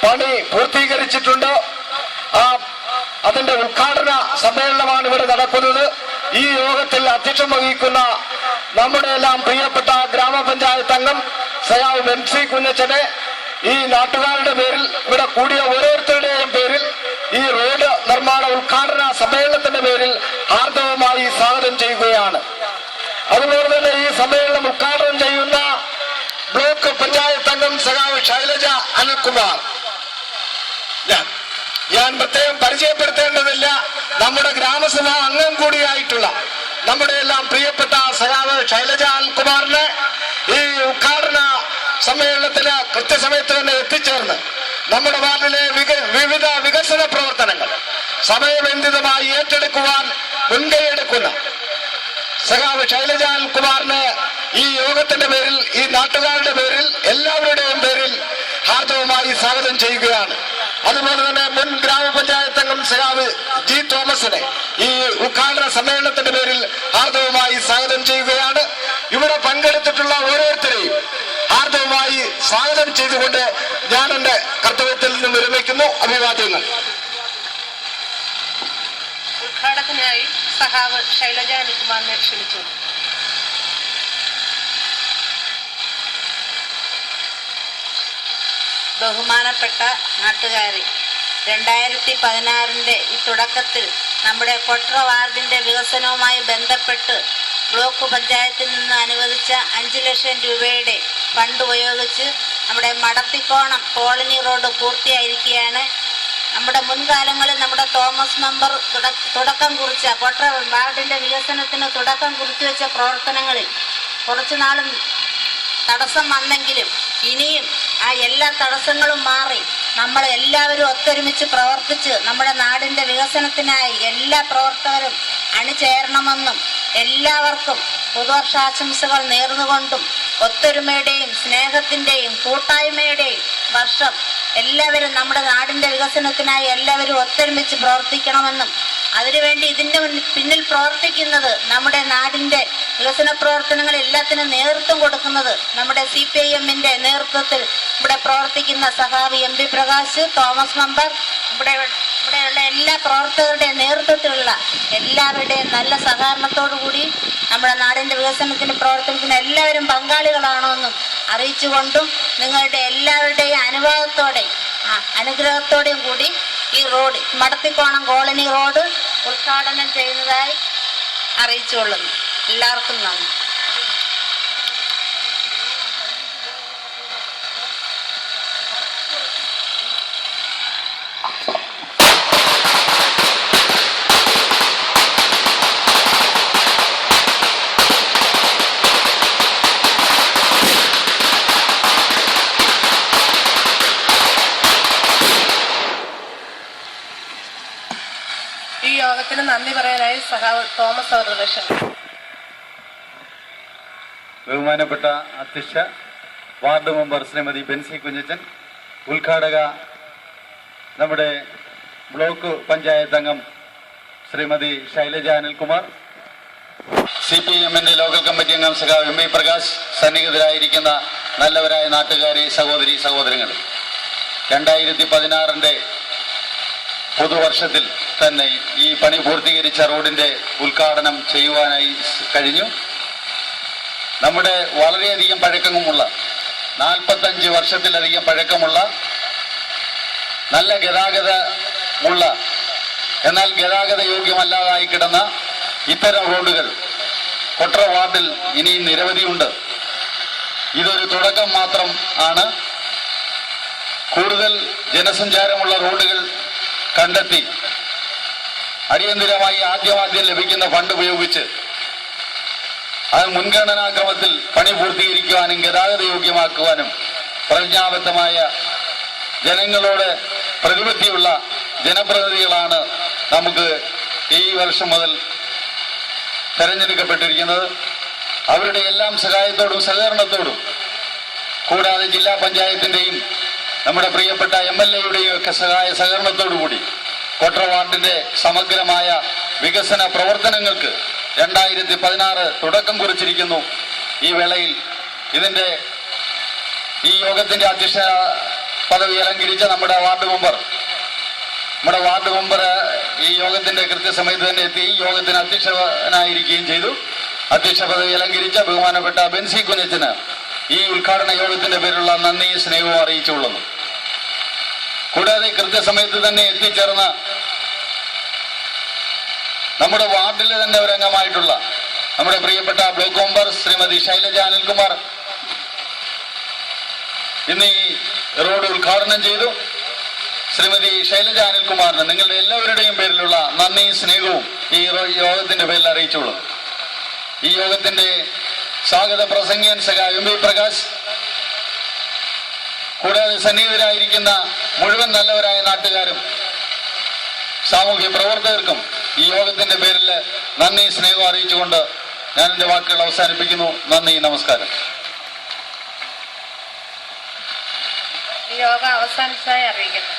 പണി പൂർത്തീകരിച്ചിട്ടുണ്ട്. അതിന്റെ ഉദ്ഘാടന സമ്മേളനമാണ് ഇവിടെ നടക്കുന്നത്. ഈ യോഗത്തിൽ അധ്യക്ഷം വഹിക്കുന്ന നമ്മുടെ എല്ലാം പ്രിയപ്പെട്ട ഗ്രാമപഞ്ചായത്ത് അംഗം സയാവ് MC കുഞ്ഞച്ചനെ ഈ നാട്ടുകാരുടെ പേരിൽ, ഇവിടെ കൂടിയ ഓരോരുത്തരുടെയും പേരിൽ, ഈ റോഡ് നിർമ്മാണ ഉദ്ഘാടന സമ്മേളനത്തിന്റെ പേരിൽ ഹാർദവമായി സ്വാഗതം ചെയ്യുകയാണ്. അതുപോലെ തന്നെ ഈ സമ്മേളനം ഉദ്ഘാടനം ചെയ്യുന്ന ബ്ലോക്ക് പഞ്ചായത്ത് അംഗം സഖാവ് ശൈലജ അനിൽകുമാർ. ഞാൻ പ്രത്യേകം പരിചയപ്പെടുത്തേണ്ടതില്ല, നമ്മുടെ ഗ്രാമസഭാ അംഗം കൂടിയായിട്ടുള്ള നമ്മുടെ എല്ലാം പ്രിയപ്പെട്ട സഖാവ് ശൈലജ അനിൽകുമാറിനെ ഈ ഉദ്ഘാടന സമ്മേളനത്തിന് കൃത്യസമയത്ത് തന്നെ എത്തിച്ചേർന്ന് നമ്മുടെ വാർഡിലെ വിവിധ വികസന പ്രവർത്തനങ്ങൾ സമയബന്ധിതമായി ഏറ്റെടുക്കുവാൻ മുൻകൈയെടുക്കുന്ന സഖാവ് ശൈലജ അനിൽകുമാറിന് ഈ യോഗത്തിന്റെ പേരിൽ, ഈ നാട്ടുകാരുടെ പേരിൽ, എല്ലാവരുടെയും പേരിൽ ഹാർദവമായി സ്വാഗതം ചെയ്യുകയാണ്. അതുപോലെ തന്നെ മുൻ ഗ്രാമപഞ്ചായത്ത് അംഗം സഖാവ് G. തോമസിനെ ഈ ഉദ്ഘാടന സമ്മേളനത്തിന്റെ പേരിൽ ഹാർദവമായി സ്വാഗതം ചെയ്യുകയാണ്. ഇവിടെ പങ്കെടുത്തിട്ടുള്ള ഓരോരുത്തരെയും ഹാർദവമായി സ്വാഗതം ചെയ്തുകൊണ്ട് ഞാൻ എന്റെ കർത്തവ്യത്തിൽ നിന്നും വിരമിക്കുന്നു. അഭിവാദ്യങ്ങൾ. ഉദ്ഘാടനത്തിനായി സഖാവ് ശൈലജ അനിൽകുമാറിനെ ക്ഷണിച്ചു. ബഹുമാനപ്പെട്ട നാട്ടുകാരെ, 2016 ഈ തുടക്കത്തിൽ നമ്മുടെ കൊട്ര വാർഡിന്റെ വികസനവുമായി ബന്ധപ്പെട്ട് ബ്ലോക്ക് പഞ്ചായത്തിൽ നിന്ന് അനുവദിച്ച 5 ലക്ഷം രൂപയുടെ ഫണ്ട് ഉപയോഗിച്ച് നമ്മുടെ മടത്തിക്കോണം കോളനി റോഡ് പൂർത്തിയായിരിക്കുകയാണ്. നമ്മുടെ മുൻകാലങ്ങളിൽ നമ്മുടെ തോമസ് മെമ്പർ തുടക്കം കുറിച്ച കൊട്ര വാർഡിന്റെ വികസനത്തിന് തുടക്കം കുറിച്ചു വെച്ച പ്രവർത്തനങ്ങളിൽ കുറച്ചുനാളും തടസ്സം വന്നെങ്കിലും ഇനിയും ആ എല്ലാ തടസ്സങ്ങളും മാറി നമ്മൾ എല്ലാവരും ഒത്തൊരുമിച്ച് പ്രവർത്തിച്ച് നമ്മുടെ നാടിൻ്റെ വികസനത്തിനായി എല്ലാ പ്രവർത്തകരും അണിചേരണമെന്നും എല്ലാവർക്കും പുതുവർഷാശംസകൾ നേർന്നുകൊണ്ടും ഒത്തൊരുമയുടെയും സ്നേഹത്തിൻ്റെയും കൂട്ടായ്മയുടെയും വർഷം എല്ലാവരും നമ്മുടെ നാടിൻ്റെ വികസനത്തിനായി എല്ലാവരും ഒത്തൊരുമിച്ച് പ്രവർത്തിക്കണമെന്നും അതിനുവേണ്ടി ഇതിൻ്റെ പിന്നിൽ പ്രവർത്തിക്കുന്നത് നമ്മുടെ നാടിൻ്റെ വികസന പ്രവർത്തനങ്ങൾ എല്ലാത്തിനും നേതൃത്വം കൊടുക്കുന്നത് നമ്മുടെ CPIM-ന്റെ നേതൃത്വത്തിൽ ഇവിടെ പ്രവർത്തിക്കുന്ന സഖാവ് MP പ്രകാശ്, തോമസ് മെമ്പർ, ഇവിടെയുള്ള എല്ലാ പ്രവർത്തകരുടെയും നേതൃത്വത്തിലുള്ള എല്ലാവരുടെയും നല്ല സഹകരണത്തോടുകൂടി നമ്മുടെ നാടിൻ്റെ വികസനത്തിന് പ്രവർത്തനത്തിന് എല്ലാവരും പങ്കാളികളാണെന്നും അറിയിച്ചുകൊണ്ടും നിങ്ങളുടെ എല്ലാവരുടെയും അനുഗ്രഹത്തോടെയും കൂടി ഈ റോഡ് മടത്തിക്കോണം കോളനി റോഡ് ഉദ്ഘാടനം ചെയ്യുന്നതായി അറിയിച്ചുകൊള്ളുന്നു. എല്ലാവർക്കും നന്ദി. ഈ യോഗത്തിന് നന്ദി പറയാനായി സഖാവ് തോമസ് അവതരിപ്പിച്ചു. ബഹുമാനപ്പെട്ട അധ്യക്ഷ വാർഡ് മെമ്പർ ശ്രീമതി ബെൻസി കുഞ്ഞച്ചൻ, ഉദ്ഘാടക നമ്മുടെ ബ്ലോക്ക് പഞ്ചായത്ത് അംഗം ശ്രീമതി ശൈലജ അനിൽകുമാർ, CPIM-ന്റെ ലോക്കൽ കമ്മിറ്റി അംഗം സഖാവ് MP പ്രകാശ്, സന്നിഹിതരായിരിക്കുന്ന നല്ലവരായ നാട്ടുകാരെ, സഹോദരി സഹോദരങ്ങൾ, 2016 പുതുവർഷത്തിൽ തന്നെ ഈ പണി പൂർത്തീകരിച്ച റോഡിന്റെ ഉദ്ഘാടനം ചെയ്യുവാനായി കഴിഞ്ഞു. നമ്മുടെ വളരെയധികം പഴക്കമുള്ള 45 വർഷത്തിലധികം പഴക്കമുള്ള നല്ല ഗതാഗതമുള്ള എന്നാൽ ഗതാഗത യോഗ്യമല്ലാതായി കിടന്ന ഇത്തരം റോഡുകൾ കൊട്ര വാർഡിൽ ഇനിയും നിരവധിയുണ്ട്. ഇതൊരു തുടക്കം മാത്രം ആണ്. കൂടുതൽ ജനസഞ്ചാരമുള്ള റോഡുകൾ കണ്ടെത്തി അടിയന്തിരമായി ആദ്യം ലഭിക്കുന്ന ഫണ്ട് ഉപയോഗിച്ച് അത് മുൻഗണനാക്രമത്തിൽ പണി പൂർത്തീകരിക്കുവാനും ഗതാഗത യോഗ്യമാക്കുവാനും പ്രതിജ്ഞാബദ്ധമായ ജനങ്ങളോട് പ്രതിബദ്ധതയുള്ള ജനപ്രതിനിധികളാണ് നമുക്ക് ഈ വർഷം മുതൽ തെരഞ്ഞെടുക്കപ്പെട്ടിരിക്കുന്നത്. അവരുടെ എല്ലാം സഹായത്തോടും സഹകരണത്തോടും കൂടാതെ ജില്ലാ പഞ്ചായത്തിൻ്റെയും നമ്മുടെ പ്രിയപ്പെട്ട MLA-യുടെയും ഒക്കെ സഹകരണത്തോടുകൂടി കൊട്ര വാർഡിന്റെ സമഗ്രമായ വികസന പ്രവർത്തനങ്ങൾക്ക് 2016 തുടക്കം കുറിച്ചിരിക്കുന്നു. ഈ വേളയിൽ ഈ യോഗത്തിന്റെ പദവി അലങ്കരിച്ച നമ്മുടെ വാർഡ് മെമ്പർ ഈ യോഗത്തിന്റെ കൃത്യസമയത്ത് തന്നെ എത്തി യോഗത്തിന് അധ്യക്ഷനായിരിക്കുകയും ചെയ്തു. അധ്യക്ഷ പദവി അലങ്കരിച്ച ബഹുമാനപ്പെട്ട ബെൻസി കുഞ്ഞച്ചന് ഈ ഉദ്ഘാടന യോഗത്തിന്റെ പേരിലുള്ള നന്ദി സ്നേഹവും അറിയിച്ചുകൊള്ളുന്നു. കൂടാതെ കൃത്യസമയത്ത് തന്നെ എത്തിച്ചേർന്ന നമ്മുടെ വാർഡിലെ തന്നെ ഒരു അംഗമായിട്ടുള്ള നമ്മുടെ പ്രിയപ്പെട്ട ബ്ലോക്ക് മെമ്പർ ശ്രീമതി ശൈലജ അനിൽകുമാർ ഇന്ന് ഈ റോഡ് ഉദ്ഘാടനം ചെയ്തു. ശ്രീമതി ശൈലജ അനിൽകുമാറിന് നിങ്ങളുടെ എല്ലാവരുടെയും പേരിലുള്ള നന്ദി സ്നേഹവും ഈ യോഗത്തിന്റെ പേരിൽ അറിയിച്ചുകൊള്ളുന്നു. ഈ യോഗത്തിന്റെ സ്വാഗത പ്രസംഗിയൻ എം വി പ്രകാശ്, കൂടാതെ സന്നിഹിതരായിരിക്കുന്ന മുഴുവൻ നല്ലവരായ നാട്ടുകാരും സാമൂഹ്യ പ്രവർത്തകർക്കും ഈ യോഗത്തിന്റെ പേരിൽ നന്ദി സ്നേഹവും അറിയിച്ചുകൊണ്ട് ഞാൻ എൻ്റെ വാക്കുകൾ അവസാനിപ്പിക്കുന്നു. നന്ദി, നമസ്കാരം. യോഗം അവസാനിച്ചതായി അറിയിക്കുന്നു.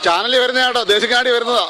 ചാനലിൽ വരുന്ന കേട്ടോ, ദേശക്കാടി വരുന്നതാ.